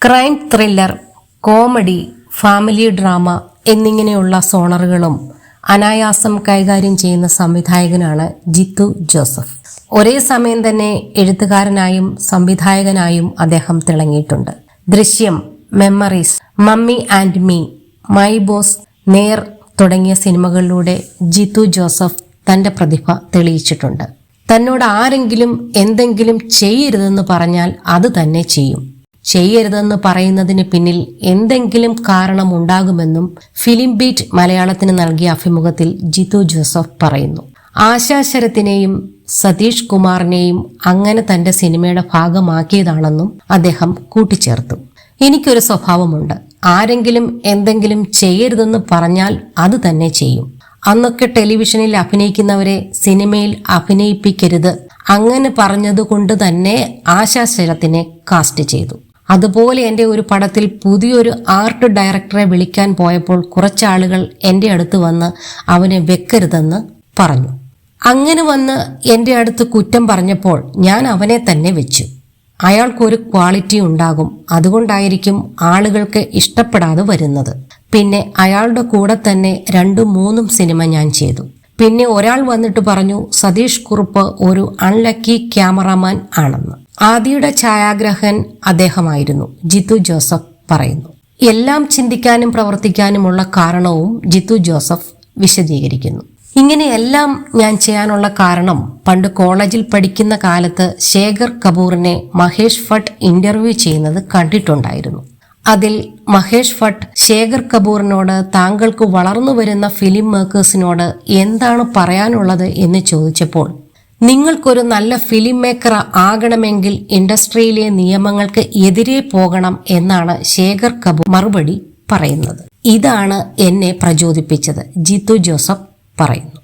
Crime thriller, comedy, family drama എന്നിങ്ങനെയുള്ള സോണറുകളും അനായാസം കൈകാര്യം ചെയ്യുന്ന സംവിധായകനാണ് ജിത്തു ജോസഫ്. ഒരേ സമയം തന്നെ എഴുത്തുകാരനായും സംവിധായകനായും അദ്ദേഹം തിളങ്ങിയിട്ടുണ്ട്. ദൃശ്യം, memories, mummy and me, my boss, നേർ തുടങ്ങിയ സിനിമകളിലൂടെ ജിത്തു ജോസഫ് തന്റെ പ്രതിഭ തെളിയിച്ചിട്ടുണ്ട്. തന്നോട് ആരെങ്കിലും എന്തെങ്കിലും ചെയ്യരുതെന്ന് പറഞ്ഞാൽ അത് തന്നെ ചെയ്യും. ചെയ്യരുതെന്ന് പറയുന്നതിന് പിന്നിൽ എന്തെങ്കിലും കാരണമുണ്ടാകുമെന്നും ഫിലിം ബീറ്റ് മലയാളത്തിന് നൽകിയ അഭിമുഖത്തിൽ ജിത്തു ജോസഫ് പറയുന്നു. ആശാ ശരത്തിനെയും സതീഷ് കുമാറിനെയും അങ്ങനെ തന്റെ സിനിമയുടെ ഭാഗമാക്കിയതാണെന്നും അദ്ദേഹം കൂട്ടിച്ചേർത്തു. എനിക്കൊരു സ്വഭാവമുണ്ട്, ആരെങ്കിലും എന്തെങ്കിലും ചെയ്യരുതെന്ന് പറഞ്ഞാൽ അത് തന്നെ ചെയ്യും. അന്നൊക്കെ ടെലിവിഷനിൽ അഭിനയിക്കുന്നവരെ സിനിമയിൽ അഭിനയിപ്പിക്കരുത്, അങ്ങനെ പറഞ്ഞതുകൊണ്ട് തന്നെ ആശാ ശരത്തിനെ കാസ്റ്റ് ചെയ്തു. അതുപോലെ എൻ്റെ ഒരു പടത്തിൽ പുതിയൊരു ആർട്ട് ഡയറക്ടറെ വിളിക്കാൻ പോയപ്പോൾ കുറച്ചാളുകൾ എൻ്റെ അടുത്ത് വന്ന് അവനെ വെക്കരുതെന്ന് പറഞ്ഞു. അങ്ങനെ വന്ന് എൻ്റെ അടുത്ത് കുറ്റം പറഞ്ഞപ്പോൾ ഞാൻ അവനെ തന്നെ വെച്ചു. അയാൾക്കൊരു ക്വാളിറ്റി ഉണ്ടാകും, അതുകൊണ്ടായിരിക്കും ആളുകൾക്ക് ഇഷ്ടപ്പെടാതെ വരുന്നത്. പിന്നെ അയാളുടെ കൂടെ തന്നെ 2-3 സിനിമ ഞാൻ ചെയ്തു. പിന്നെ ഒരാൾ വന്നിട്ട് പറഞ്ഞു സതീഷ് കുറുപ്പ് ഒരു അൺലക്കി ക്യാമറാമാൻ ആണെന്ന്. ആദിയുടെ ഛായാഗ്രഹകൻ അദ്ദേഹമായിരുന്നു, ജിത്തു ജോസഫ് പറയുന്നു. എല്ലാം ചിന്തിക്കാനും പ്രവർത്തിക്കാനുമുള്ള കാരണവും ജിത്തു ജോസഫ് വിശദീകരിക്കുന്നു. ഇങ്ങനെയെല്ലാം ഞാൻ ചെയ്യാനുള്ള കാരണം പണ്ട് കോളേജിൽ പഠിക്കുന്ന കാലത്ത് ശേഖർ കപൂറിനെ മഹേഷ് ഭട്ട് ഇന്റർവ്യൂ ചെയ്യുന്നത് കണ്ടിട്ടുണ്ടായിരുന്നു. അതിൽ മഹേഷ് ഭട്ട് ശേഖർ കപൂറിനോട് താങ്കൾക്ക് വളർന്നു വരുന്ന ഫിലിം മേക്കേഴ്സിനോട് എന്താണ് പറയാനുള്ളത് എന്ന് ചോദിച്ചപ്പോൾ, നിങ്ങൾക്കൊരു നല്ല ഫിലിം മേക്കർ ആകണമെങ്കിൽ ഇൻഡസ്ട്രിയിലെ നിയമങ്ങൾക്ക് എതിരെ പോകണം എന്നാണ് ശേഖർ കപൂർ മറുപടി പറയുന്നത്. ഇതാണ് എന്നെ പ്രചോദിപ്പിച്ചത്, ജിത്തു ജോസഫ് പറയുന്നു.